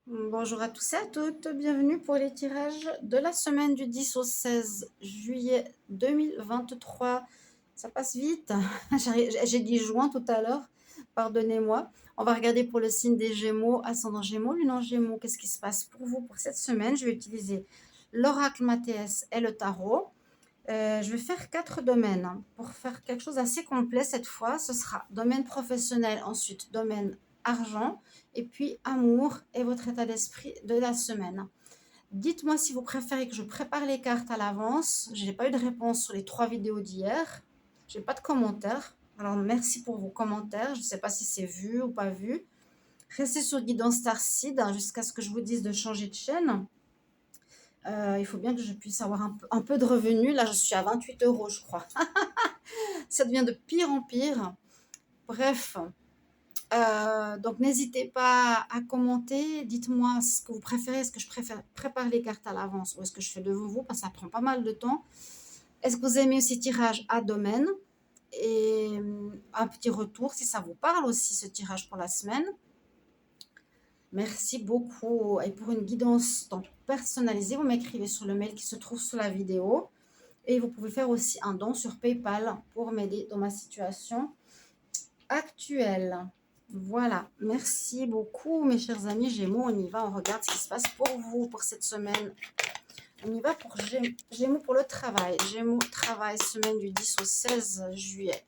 Bonjour à tous et à toutes, bienvenue pour les tirages de la semaine du 10 au 16 juillet 2023. Ça passe vite, j'ai dit juin tout à l'heure, pardonnez-moi. On va regarder pour le signe des Gémeaux, ascendant Gémeaux, lune en Gémeaux. Qu'est-ce qui se passe pour vous pour cette semaine? Je vais utiliser l'oracle Mathéès et le tarot. Je vais faire 4 domaines pour faire quelque chose d'assez complet cette fois. Ce sera domaine professionnel, ensuite domaine argent, et puis amour et votre état d'esprit de la semaine. Dites-moi si vous préférez que je prépare les cartes à l'avance. Je n'ai pas eu de réponse sur les 3 vidéos d'hier. Je n'ai pas de commentaires. Alors merci pour vos commentaires. Je ne sais pas si c'est vu ou pas vu. Restez sur Guidance Starseed jusqu'à ce que je vous dise de changer de chaîne. Il faut bien que je puisse avoir un peu de revenus. Là, je suis à 28 euros, je crois. Ça devient de pire en pire. Bref, donc n'hésitez pas à commenter. Dites-moi ce que vous préférez. Est-ce que je prépare les cartes à l'avance ou est-ce que je fais devant vous? Parce que ça prend pas mal de temps. Est-ce que vous aimez aussi tirage à domaine? Et un petit retour si ça vous parle aussi, ce tirage pour la semaine. Merci beaucoup. Et pour une guidance donc personnalisée, vous m'écrivez sur le mail qui se trouve sous la vidéo. Et vous pouvez faire aussi un don sur PayPal pour m'aider dans ma situation actuelle. Voilà, merci beaucoup mes chers amis Gémeaux. On y va, on regarde ce qui se passe pour vous pour cette semaine. On y va pour Gémeaux pour le travail. Gémeaux, travail, semaine du 10 au 16 juillet.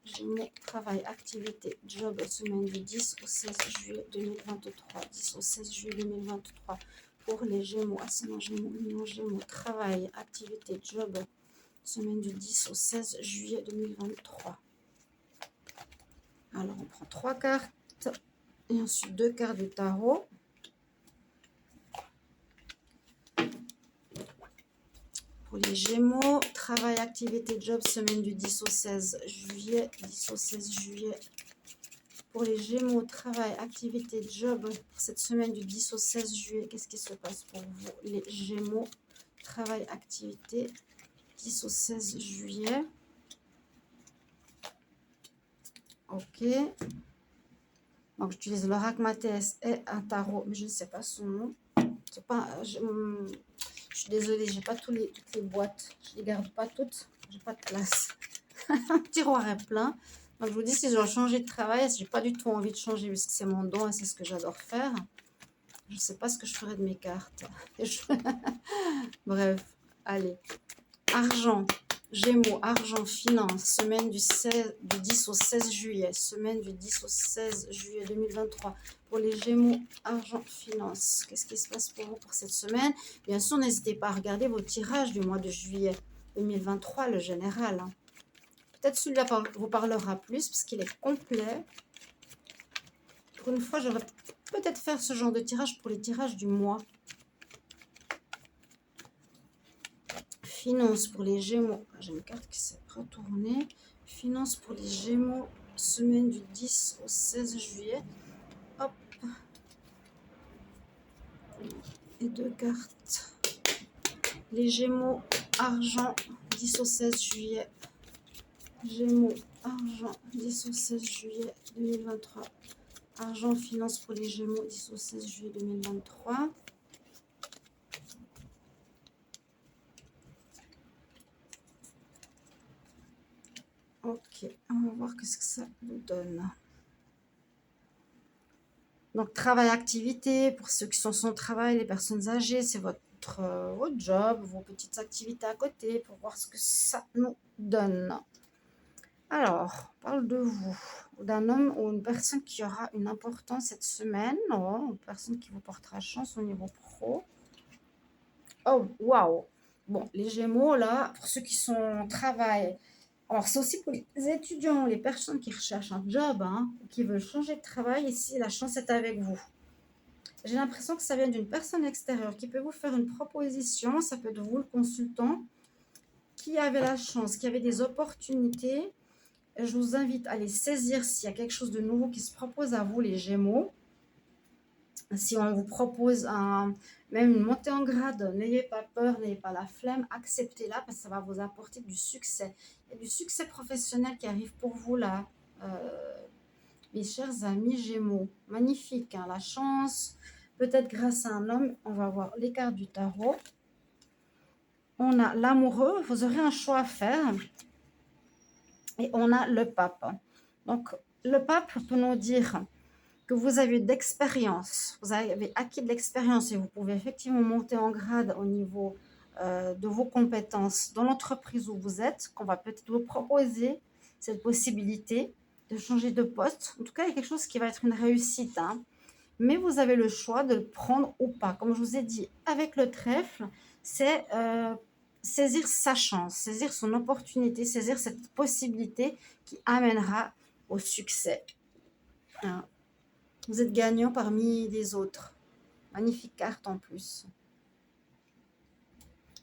Gémeaux, travail, activité, job, semaine du 10 au 16 juillet 2023. 10 au 16 juillet 2023. Pour les Gémeaux, ascendant Gémeaux, union Gémeaux, travail, activité, job, semaine du 10 au 16 juillet 2023. Alors, on prend 3 cartes et ensuite 2 cartes de tarot. Pour les Gémeaux, travail, activité, job, semaine du 10 au 16 juillet. 10 au 16 juillet. Pour les Gémeaux, travail, activité, job, pour cette semaine du 10 au 16 juillet, qu'est-ce qui se passe pour vous, les Gémeaux? Travail, activité, 10 au 16 juillet. Ok. Donc, j'utilise l'oracle Mathéès et un tarot, mais je ne sais pas son nom. C'est pas, je suis désolée, j'ai pas toutes les boîtes. Je les garde pas toutes. J'ai pas de place. Un tiroir est plein. Donc, je vous dis, si je dois changer de travail, j'ai pas du tout envie de changer puisque c'est mon don et c'est ce que j'adore faire. Je ne sais pas ce que je ferai de mes cartes. Bref, allez. Argent, Gémeaux, argent, finance, semaine du 10 au 16 juillet. Semaine du 10 au 16 juillet 2023. Pour les Gémeaux, argent, finance. Qu'est-ce qui se passe pour vous pour cette semaine? Bien sûr, n'hésitez pas à regarder vos tirages du mois de juillet 2023, le général. Peut-être celui-là vous parlera plus parce qu'il est complet. Pour une fois, j'aurais peut-être faire ce genre de tirage pour les tirages du mois. Finance pour les Gémeaux. J'ai une carte qui s'est retournée. Finance pour les Gémeaux, semaine du 10 au 16 juillet. Hop. Et 2 cartes. Les Gémeaux, argent, 10 au 16 juillet. Gémeaux, argent, 10 au 16 juillet 2023. Argent, finance pour les Gémeaux, 10 au 16 juillet 2023. Ok, on va voir ce que ça nous donne. Donc, travail, activité, pour ceux qui sont sans travail, les personnes âgées, c'est votre job, vos petites activités à côté, pour voir ce que ça nous donne. Alors, on parle de vous, d'un homme ou une personne qui aura une importance cette semaine, ou une personne qui vous portera chance au niveau pro. Oh, waouh! Bon, les Gémeaux, là, pour ceux qui sont au travail, alors c'est aussi pour les étudiants, les personnes qui recherchent un job, qui veulent changer de travail, ici, la chance est avec vous. J'ai l'impression que ça vient d'une personne extérieure qui peut vous faire une proposition, ça peut être vous, le consultant, qui avait la chance, qui avait des opportunités. Je vous invite à les saisir s'il y a quelque chose de nouveau qui se propose à vous, les Gémeaux. Si on vous propose même une montée en grade, n'ayez pas peur, n'ayez pas la flemme, acceptez-la parce que ça va vous apporter du succès. Il y a du succès professionnel qui arrive pour vous là, mes chers amis Gémeaux. Magnifique, la chance, peut-être grâce à un homme. On va voir les cartes du tarot. On a l'amoureux, vous aurez un choix à faire. Et on a le pape. Donc, le pape peut nous dire que vous avez d'expérience, vous avez acquis de l'expérience et vous pouvez effectivement monter en grade au niveau de vos compétences dans l'entreprise où vous êtes, qu'on va peut-être vous proposer cette possibilité de changer de poste. En tout cas, il y a quelque chose qui va être une réussite, hein. Mais vous avez le choix de le prendre ou pas. Comme je vous ai dit, avec le trèfle, c'est saisir sa chance, saisir son opportunité, saisir cette possibilité qui amènera au succès, hein. Vous êtes gagnant parmi les autres. Magnifique carte en plus.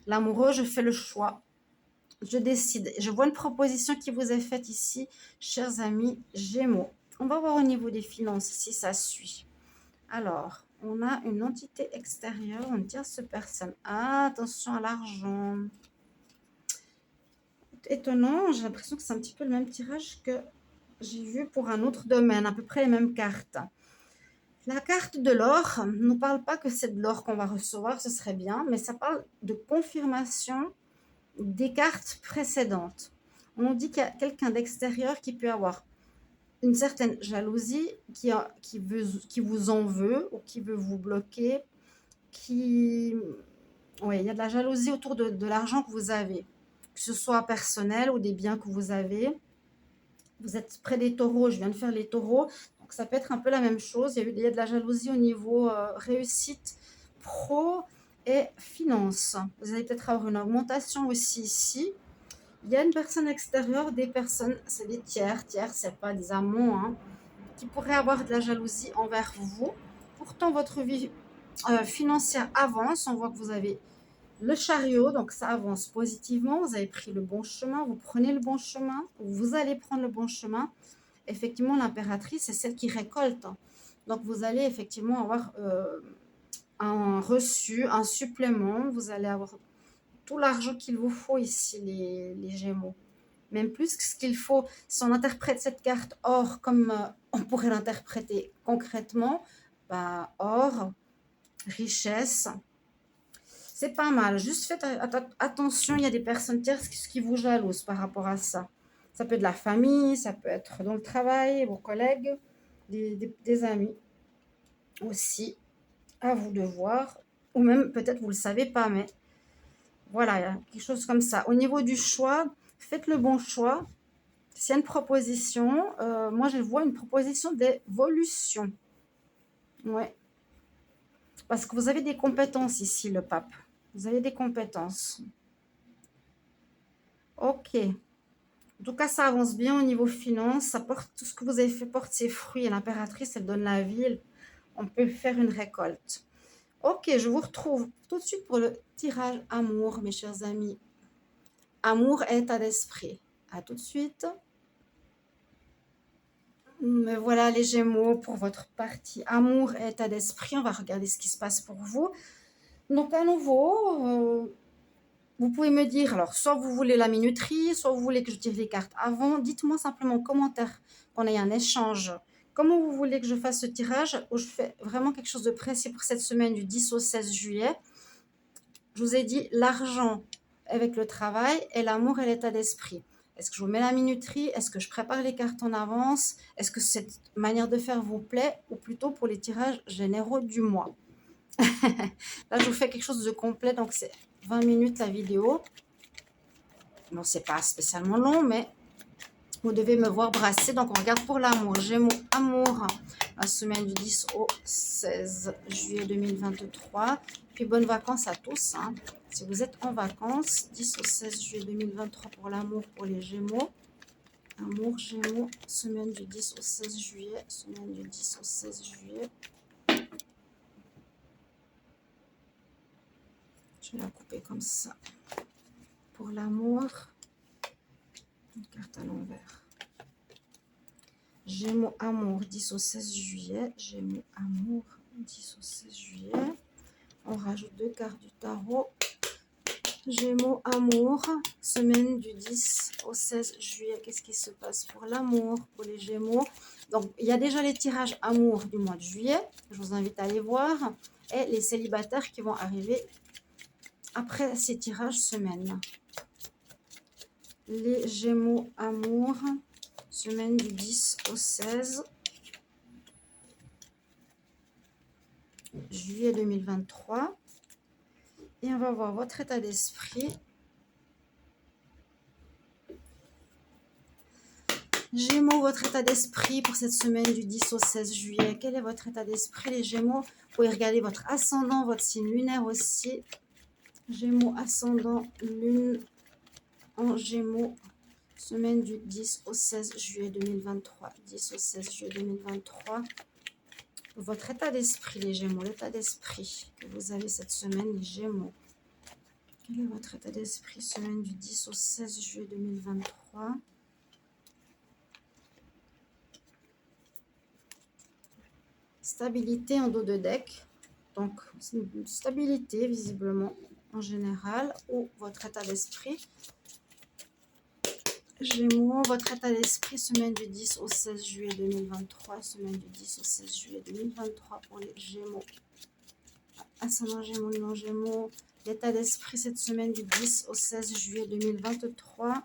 L'amoureux, je fais le choix. Je décide. Je vois une proposition qui vous est faite ici, chers amis Gémeaux. On va voir au niveau des finances si ça suit. Alors, on a une entité extérieure, une tierce personne. Ah, attention à l'argent. Étonnant, j'ai l'impression que c'est un petit peu le même tirage que j'ai vu pour un autre domaine, à peu près les mêmes cartes. La carte de l'or ne nous parle pas que c'est de l'or qu'on va recevoir, ce serait bien, mais ça parle de confirmation des cartes précédentes. On nous dit qu'il y a quelqu'un d'extérieur qui peut avoir une certaine jalousie, qui vous en veut ou qui veut vous bloquer, Oui, il y a de la jalousie autour de l'argent que vous avez, que ce soit personnel ou des biens que vous avez. Vous êtes près des taureaux, je viens de faire les taureaux, donc ça peut être un peu la même chose. Il y a de la jalousie au niveau réussite pro et finance. Vous allez peut-être avoir une augmentation aussi ici. Il y a une personne extérieure, des personnes, c'est des tiers, c'est pas des amants, hein, qui pourraient avoir de la jalousie envers vous. Pourtant, votre vie financière avance. On voit que vous avez le chariot, donc ça avance positivement. Vous avez pris le bon chemin, vous prenez le bon chemin, vous allez prendre le bon chemin. Effectivement, l'impératrice, c'est celle qui récolte. Donc, vous allez effectivement avoir un reçu, un supplément. Vous allez avoir tout l'argent qu'il vous faut ici, les Gémeaux. Même plus que ce qu'il faut. Si on interprète cette carte or comme on pourrait l'interpréter concrètement, bah, or, richesse, c'est pas mal. Juste faites attention, il y a des personnes tierces qui vous jalousent par rapport à ça. Ça peut être de la famille, ça peut être dans le travail, vos collègues, des amis aussi. À vous de voir. Ou même, peut-être, vous ne le savez pas, mais voilà, il y a quelque chose comme ça. Au niveau du choix, faites le bon choix. S'il y a une proposition, moi, je vois une proposition d'évolution. Ouais. Parce que vous avez des compétences ici, le pape. Vous avez des compétences. Ok. En tout cas, ça avance bien au niveau finance. Ça porte, tout ce que vous avez fait porte ses fruits. Et l'impératrice, elle donne la vie. On peut faire une récolte. Ok, je vous retrouve tout de suite pour le tirage amour, mes chers amis. Amour, état d'esprit. À tout de suite. Me voilà les Gémeaux pour votre partie amour et état d'esprit. On va regarder ce qui se passe pour vous. Donc à nouveau, vous pouvez me dire, alors soit vous voulez la minuterie, soit vous voulez que je tire les cartes avant. Dites-moi simplement en commentaire qu'on ait un échange. Comment vous voulez que je fasse ce tirage où je fais vraiment quelque chose de précis pour cette semaine du 10 au 16 juillet. Je vous ai dit l'argent avec le travail et l'amour et l'état d'esprit. Est-ce que je vous mets la minuterie? Est-ce que je prépare les cartes en avance? Est-ce que cette manière de faire vous plaît? Ou plutôt pour les tirages généraux du mois? Là, je vous fais quelque chose de complet, donc c'est 20 minutes la vidéo. Bon, c'est pas spécialement long, mais vous devez me voir brasser. Donc, on regarde pour l'amour. Gémeaux, amour, la semaine du 10 au 16 juillet 2023. Puis, bonnes vacances à tous, hein. Si vous êtes en vacances, 10 au 16 juillet 2023 pour l'amour, pour les Gémeaux. Amour, Gémeaux, semaine du 10 au 16 juillet. Semaine du 10 au 16 juillet. Je vais la couper comme ça. Pour l'amour, une carte à l'envers. Gémeaux, amour, 10 au 16 juillet. Gémeaux, amour, 10 au 16 juillet. On rajoute 2 cartes du tarot. Gémeaux, amour, semaine du 10 au 16 juillet. Qu'est-ce qui se passe pour l'amour, pour les Gémeaux? Donc, il y a déjà les tirages amour du mois de juillet. Je vous invite à aller voir. Et les célibataires qui vont arriver après ces tirages semaine. Les Gémeaux, amour, semaine du 10 au 16 juillet 2023. Et on va voir votre état d'esprit. Gémeaux, votre état d'esprit pour cette semaine du 10 au 16 juillet. Quel est votre état d'esprit, les Gémeaux? Vous pouvez regarder votre ascendant, votre signe lunaire aussi. Gémeaux, ascendant, lune en Gémeaux. Semaine du 10 au 16 juillet 2023. 10 au 16 juillet 2023. Votre état d'esprit, les Gémeaux, l'état d'esprit que vous avez cette semaine, les Gémeaux. Quel est votre état d'esprit, semaine du 10 au 16 juillet 2023? Stabilité en dos de deck. Donc, c'est une stabilité, visiblement, en général, ou votre état d'esprit. Gémeaux, votre état d'esprit, semaine du 10 au 16 juillet 2023. Semaine du 10 au 16 juillet 2023 pour les Gémeaux. Ascendant Gémeaux, non Gémeaux. L'état d'esprit cette semaine du 10 au 16 juillet 2023.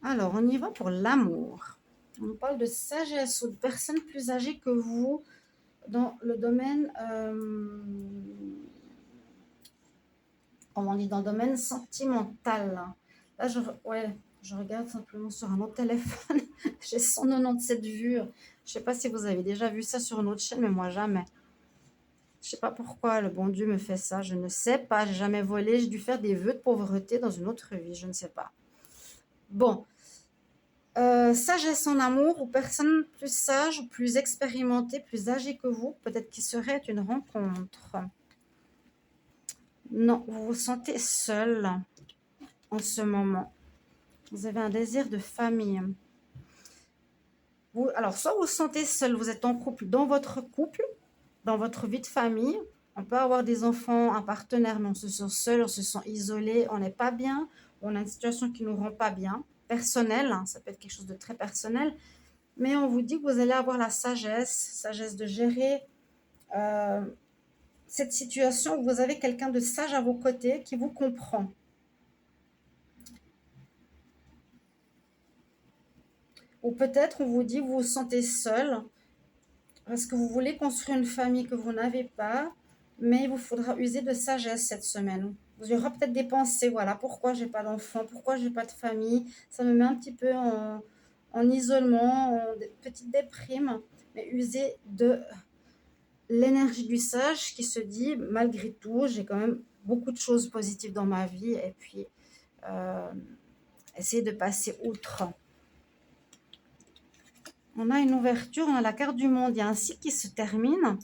Alors, on y va pour l'amour. On nous parle de sagesse ou de personnes plus âgées que vous dans le domaine, comment on dit, dans le domaine sentimental. Là, je regarde simplement sur un autre téléphone. J'ai 197 vues. Je ne sais pas si vous avez déjà vu ça sur une autre chaîne, mais moi, jamais. Je ne sais pas pourquoi le bon Dieu me fait ça. Je ne sais pas. J'ai jamais volé. J'ai dû faire des vœux de pauvreté dans une autre vie. Je ne sais pas. Bon. Sagesse en amour ou personne plus sage ou plus expérimentée, plus âgée que vous, peut-être qu'il serait une rencontre. Non, vous vous sentez seul en ce moment. Vous avez un désir de famille. Alors, soit vous vous sentez seul, vous êtes en couple, dans votre vie de famille. On peut avoir des enfants, un partenaire, mais on se sent seul, on se sent isolé, on n'est pas bien, on a une situation qui ne nous rend pas bien. Personnel, hein, ça peut être quelque chose de très personnel. Mais on vous dit que vous allez avoir la sagesse de gérer cette situation où vous avez quelqu'un de sage à vos côtés qui vous comprend. Ou peut-être on vous dit que vous vous sentez seul parce que vous voulez construire une famille que vous n'avez pas, mais il vous faudra user de sagesse cette semaine. Il y aura peut-être des pensées, voilà, pourquoi j'ai pas d'enfant, pourquoi j'ai pas de famille, ça me met un petit peu en isolement, en petite déprime, mais user de l'énergie du sage qui se dit, malgré tout, j'ai quand même beaucoup de choses positives dans ma vie, et puis essayer de passer outre. On a une ouverture, on a la carte du monde, il y a un cycle qui se termine.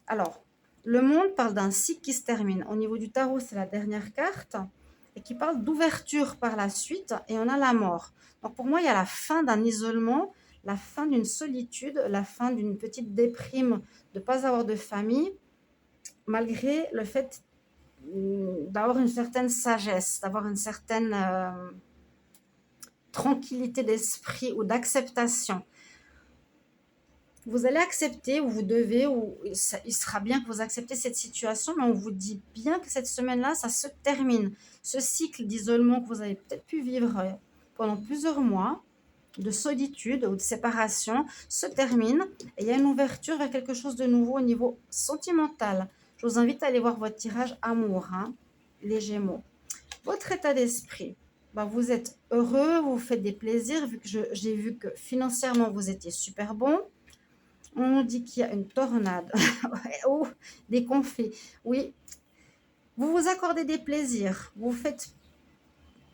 Alors, le monde parle d'un cycle qui se termine. Au niveau du tarot, c'est la dernière carte, et qui parle d'ouverture par la suite, et on a la mort. Donc pour moi, il y a la fin d'un isolement, la fin d'une solitude, la fin d'une petite déprime de ne pas avoir de famille, malgré le fait d'avoir une certaine sagesse, d'avoir une certaine tranquillité d'esprit ou d'acceptation. Vous allez accepter, ou vous devez, ou il sera bien que vous acceptez cette situation, mais on vous dit bien que cette semaine-là, ça se termine. Ce cycle d'isolement que vous avez peut-être pu vivre pendant plusieurs mois, de solitude ou de séparation, se termine, et il y a une ouverture vers quelque chose de nouveau au niveau sentimental. Je vous invite à aller voir votre tirage amour, hein, les Gémeaux. Votre état d'esprit, vous êtes heureux, vous faites des plaisirs, vu que j'ai vu que financièrement, vous étiez super bon. On nous dit qu'il y a une tornade, ou des conflits. Oui, vous vous accordez des plaisirs, vous faites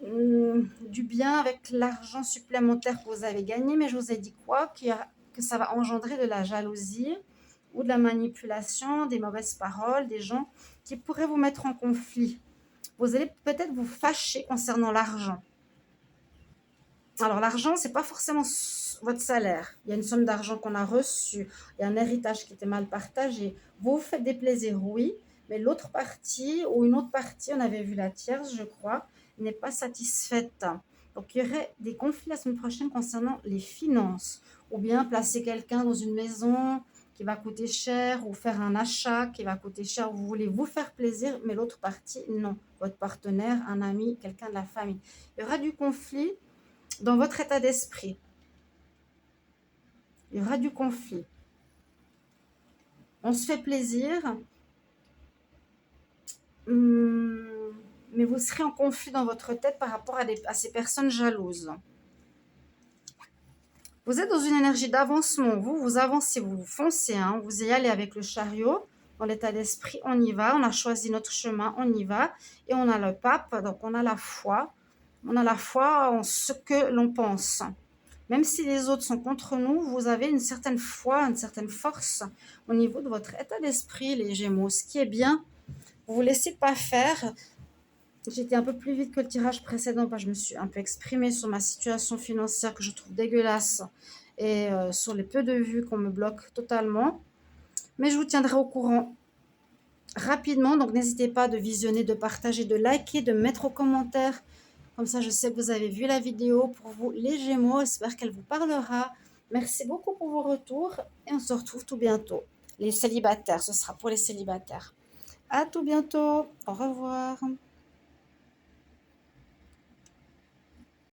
du bien avec l'argent supplémentaire que vous avez gagné, mais je vous ai dit quoi? Que ça va engendrer de la jalousie ou de la manipulation, des mauvaises paroles, des gens qui pourraient vous mettre en conflit. Vous allez peut-être vous fâcher concernant l'argent. Alors l'argent, c'est pas forcément votre salaire. Il y a une somme d'argent qu'on a reçue. Il y a un héritage qui était mal partagé. Vous vous faites des plaisirs, oui, mais l'autre partie ou une autre partie, on avait vu la tierce, je crois, n'est pas satisfaite. Donc, il y aurait des conflits la semaine prochaine concernant les finances ou bien placer quelqu'un dans une maison qui va coûter cher ou faire un achat qui va coûter cher. Vous voulez vous faire plaisir, mais l'autre partie, non. Votre partenaire, un ami, quelqu'un de la famille. Il y aura du conflit dans votre état d'esprit. Il y aura du conflit. On se fait plaisir, mais vous serez en conflit dans votre tête par rapport à ces personnes jalouses. Vous êtes dans une énergie d'avancement. Vous avancez, vous foncez, hein, vous y allez avec le chariot. Dans l'état d'esprit, on y va. On a choisi notre chemin, on y va. Et on a le pape, donc on a la foi. On a la foi en ce que l'on pense. Même si les autres sont contre nous, vous avez une certaine foi, une certaine force au niveau de votre état d'esprit, les Gémeaux. Ce qui est bien, vous ne vous laissez pas faire. J'étais un peu plus vite que le tirage précédent, parce que je me suis un peu exprimée sur ma situation financière que je trouve dégueulasse et sur les peu de vues qu'on me bloque totalement. Mais je vous tiendrai au courant rapidement, donc n'hésitez pas de visionner, de partager, de liker, de mettre aux commentaires. Comme ça, je sais que vous avez vu la vidéo. Pour vous, les Gémeaux, j'espère qu'elle vous parlera. Merci beaucoup pour vos retours et on se retrouve tout bientôt. Les célibataires, ce sera pour les célibataires. À tout bientôt. Au revoir.